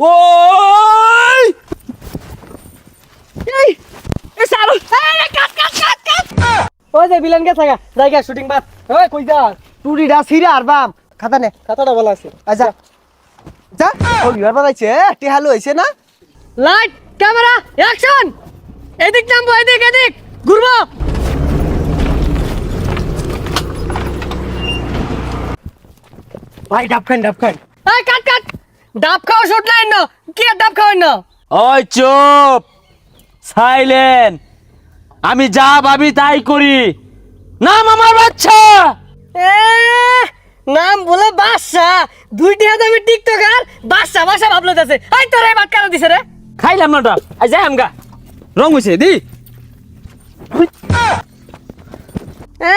ওই এই এ সারো এই কাট কাট কাট কাট ওই যে ভিলেন গেছে জায়গা শুটিং বাদ ওই কই যা টুরিটা ছিঁড়ে আর বাম খাতা নে খাতাটা বলা আছে আচ্ছা যা ও বিবার বানাইছে টিহালু হইছে না লাইট ক্যামেরা অ্যাকশন এদিক নামবো এদিক এদিক ঘুরবো ভাই ডাব খান এই কাট কাট ডাব খাওয়া শুট নাই না কি আর ডাব খাওয়াই না ওই চুপ সাইলেন্ট আমি যা ভাবি তাই করি নাম আমার বাচ্চা এ নাম বলে বাদশা দুইটি হাতে আমি টিকটকার বাদশা বাদশা ভাবলো যাচ্ছে এই তোরে বাট কারা দিছে রে খাইলাম না ডাব আই যাই আমগা রং হইছে দি এ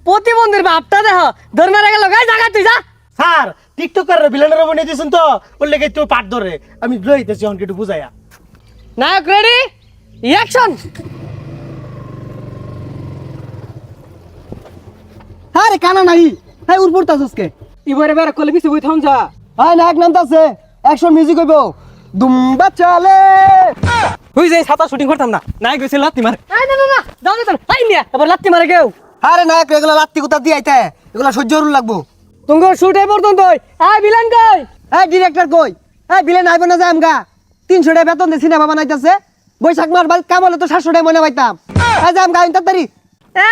প্রতিবন্ধীর বাপটা দেখ ধর মারা গেল গাই জায়গা তুই যা স্যার টিকটকার ভিলেনের বানিয়ে দিছেন তো বললে কি তো পাট ধরে আমি লইতেছি অন একটু বুঝাইয়া নায়ক রেডি অ্যাকশন আরে কানা নাই হ্যাঁ উড় পড়তাছস কে ইবারে বের কলে বিছে বই থাম যা হ্যাঁ নায়ক নামতাছে অ্যাকশন মিউজিক হইব দুম্বা চালে হই যাই ছাতা শুটিং করতাম না নায়ক গেছে লাত্তি মারে এই না না না যাও না আই মিয়া আবার লাত্তি মারে কেউ আরে নায়ক এগুলা লাত্তি কুতা দি আইতে এগুলা সহ্য করুন লাগবো তুঙ্গর শুট এই পর্যন্ত আই ভিলেন কই এই ডিরেক্টর কই এই ভিলেন আইব না যায় আমগা 300 টাকা বেতন দিয়ে সিনেমা বানাইতাছে বৈশাখ মাস বাদ কাম হলে তো 700 টাকা মনে পাইতাম এই যে আমগা ইন্তারি এ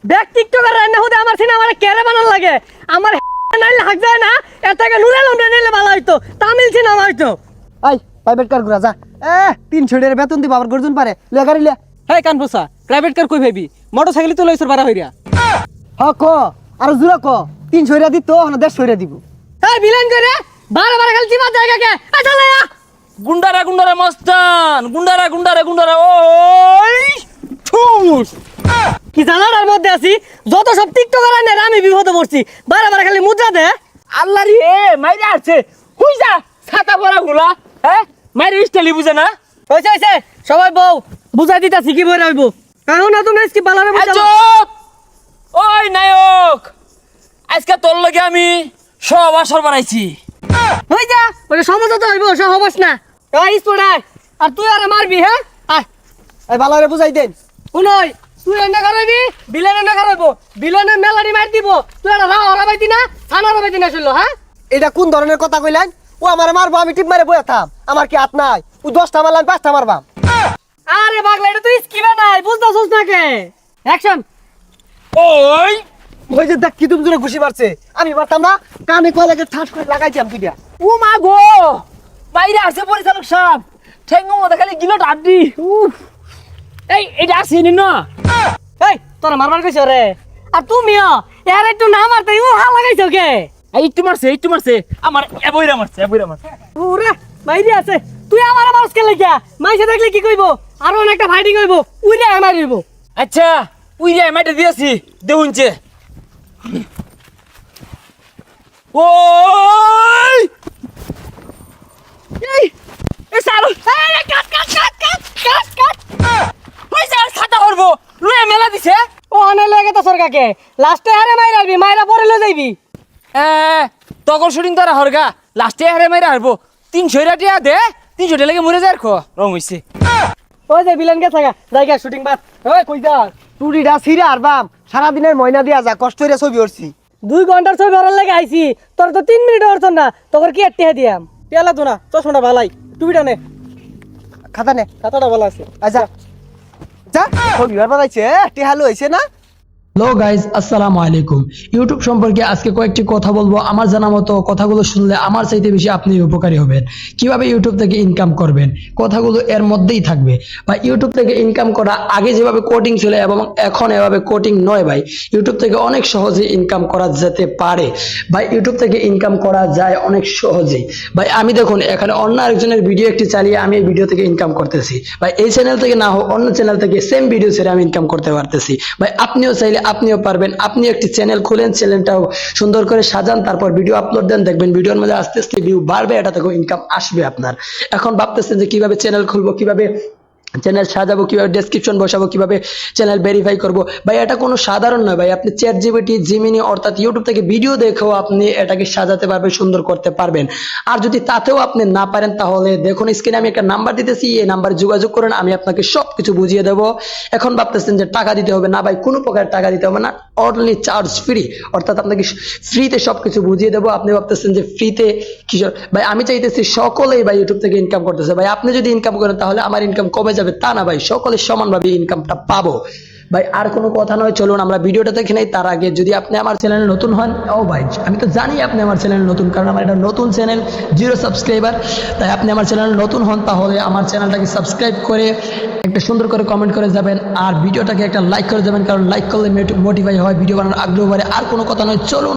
ব্যাক টিকটকার রান্না হতে আমার সিনেমারে কেরে বানান লাগে আমার নাইলে হাক যায় না এটাকে নুরাল আমরা নিলে ভালো হইতো তামিল সিনেমা হইতো এই প্রাইভেট কার ঘুরা যা 300 টাকা বেতন দিব আবার গর্জন পারে লে গাড়ি লে হেই কানফুসা প্রাইভেট কার কই ভাবি মোটরসাইকেল তো লইছর বারা হইরা হ ক আর জুরা ক 300 টাকা দিত না 150 টাকা দিব এই ভিলেন করে বারে বারে খালি চিমা জায়গা কে আ চলে আ গুন্ডারা গুন্ডারা মস্তান গুন্ডারা গুন্ডারা গুন্ডারা ওই ঠুস কি জানার মধ্যে আছি যত সব টিকটকার আনে আমি বিপদে পড়ছি বারে বারে খালি মুদ্রা দে আল্লাহ রে মাইরে আসছে হুই যা ছাতা পরা গুলা হ্যাঁ মাইরে স্টাইলি বুঝে না হইছে সবাই বউ বুঝাই দিতাছি কি বই রাখবো কারণ না তুমি কি বালারে এই বুঝাবো চুপ ওই নায়ক আজকে তোর লগে আমি সব আসর বানাইছি হই যা ওরে সমাজ তো হইবো সহবাস না এই স্পোর্টার আর তুই আর মারবি হ্যাঁ আয় এই বালারে বুঝাই দেন শুনই তুই এন্ডা করাবি বিলেন এন্ডা করাবো বিলেনের মেলাডি মার দিব তুই আর রাও হরাবাইতি না থানা হরাবাইতি না শুনলো হ্যাঁ এটা কোন ধরনের কথা কইলেন ও আমারে মারবো আমি টিপ মারে বইয়া থাম আমার কি হাত নাই ও 10টা মারলাম 5টা মারবাম আরে পাগলা এটা তুই স্কিমে নাই বুঝতাছস না কে অ্যাকশন ওই ওই যে দেখ কি তুমি জোরে ঘুষি মারছে আমি মারতাম না কানে কয়লাকে ঠাস করে লাগাইছিলাম দুইটা ও মা গো বাইরে আসছে পরিচালক সাহেব ঠেঙ্গো মতো খালি গিলো ডাড্ডি এই এটা আসছে না এই তোরা মারবার কইছ রে আর তুমিও এর একটু না মারতে ও হা লাগাইছো কে এই একটু মারছে আমার এবইরা মারছে ওরে বাইরে আছে তুই আমার মারস কে লাগিয়া মাইসে দেখলে কি কইবো আর অনেকটা ফাইটিং হইবো উইরে আমার হইবো আচ্ছা উই রে মাইটা দিয়েছি দেউনছে ওই এই এ সারো এই কাট কাট কাট কাট কাট কাট ওই যা ছাতা করবো লয়ে মেলা দিছে ও অনে লাগে তো সরকাকে লাস্টে হারে মাইরাবি মাইরা পরে লই যাইবি তখন শুটিং তারা হরগা লাস্টে হারে মাইরা হারবো 300 টাকা দে 300 টাকা লেগে মরে যায় খো রং হইছে ওই যে ভিলেন গেছে জায়গা শুটিং বাদ ওই কই যা টুরিটা ছিঁড়ে আর বাম সারাদিনের ময়না দিয়া যা কষ্ট হইরা ছবি উঠছি 2 ঘন্টার ছবি ভরার লাগে আইছি তোর তো 3 মিনিট হরছ না তোর কি আটটি দিয়াম পেলা তো না চশমাটা ভালাই টুপিটা নে খাতা নে খাতাটা ভালো আছে আচ্ছা যা ও বিবার বানাইছে টিহালু হইছে না হ্যালো গাইজ আসসালামু আলাইকুম। ইউটিউব সম্পর্কে আজকে কয়েকটি কথা বলবো। আমার জানা মতো কথাগুলো শুনলে আমার চাইতে বেশি আপনি উপকারী হবেন। কিভাবে ইউটিউব থেকে ইনকাম করবেন কথাগুলো এর মধ্যেই থাকবে। বা ইউটিউব থেকে ইনকাম করা আগে যেভাবে কোডিং ছিল এবং এখন এভাবে কোডিং নয় ভাই। ইউটিউব থেকে অনেক সহজে ইনকাম করা যেতে পারে ভাই। ইউটিউব থেকে ইনকাম করা যায় অনেক সহজেই ভাই। আমি দেখুন এখানে অন্য আরেকজনের ভিডিও একটি চালিয়ে আমি এই ভিডিও থেকে ইনকাম করতেছি ভাই। এই চ্যানেল থেকে না হোক অন্য চ্যানেল থেকে সেম ভিডিও ছেড়ে আমি ইনকাম করতে পারতেছি ভাই। আপনিও চাইলে আপনিও পারবেন। আপনি একটি চ্যানেল খুলেন, চ্যানেলটাও সুন্দর করে সাজান, তারপর ভিডিও আপলোড দেন, দেখবেন ভিডিওর মধ্যে আস্তে আস্তে ভিউ বাড়বে, এটা থেকে ইনকাম আসবে আপনার। এখন ভাবতেছেন যে কিভাবে চ্যানেল খুলবো, কিভাবে চ্যানেল সাজাবো কিভাবে, ডেসক্রিপশন বসাবো কিভাবে, চ্যানেল ভেরিফাই করব, ভাই এটা কোনো সাধারণ নয় ভাই। আপনি চ্যাট জিপিটি, জিমিনি অর্থাৎ ইউটিউব থেকে ভিডিও দেখেও আপনি এটাকে সাজাতে পারবেন, সুন্দর করতে পারবেন। আর যদি তাতেও আপনি না পারেন তাহলে দেখুন স্ক্রিনে আমি একটা নাম্বার দিতেছি, এই নাম্বারে যোগাযোগ করেন, আমি আপনাকে সব কিছু বুঝিয়ে দেবো। এখন ভাবতেছেন যে টাকা দিতে হবে, না ভাই কোনো প্রকার টাকা দিতে হবে না, অনলি চার্জ ফ্রি, অর্থাৎ আপনাকে ফ্রিতে সব কিছু বুঝিয়ে দেবো। আপনি ভাবতেছেন যে ফ্রিতে কিশোর ভাই, আমি চাইতেছি সকলেই ভাই ইউটিউব থেকে ইনকাম করতেছে। ভাই আপনি যদি ইনকাম করেন তাহলে আমার ইনকাম কমে যাবে তা না ভাই, সকলে সমানভাবে ইনকামটা পাবো ভাই। আর কোনো কথা নয়, চলুন আমরা ভিডিওটা দেখে নেই। তার আগে যদি আপনি আমার চ্যানেলে নতুন হন, ও ভাই আমি তো জানি আপনি আমার চ্যানেলে নতুন, কারণ আমার এটা নতুন চ্যানেল, 0 সাবস্ক্রাইবার। তাই আপনি আমার চ্যানেলে নতুন হন তাহলে আমার চ্যানেলটাকে সাবস্ক্রাইব করে একটা সুন্দর করে কমেন্ট করে যাবেন, আর ভিডিওটাকে একটা লাইক করে যাবেন, কারণ লাইক করলে মোটিফাই হয়, ভিডিও বানানোর আগ্রহ বাড়ে। আর কোনো কথা নয়, চলুন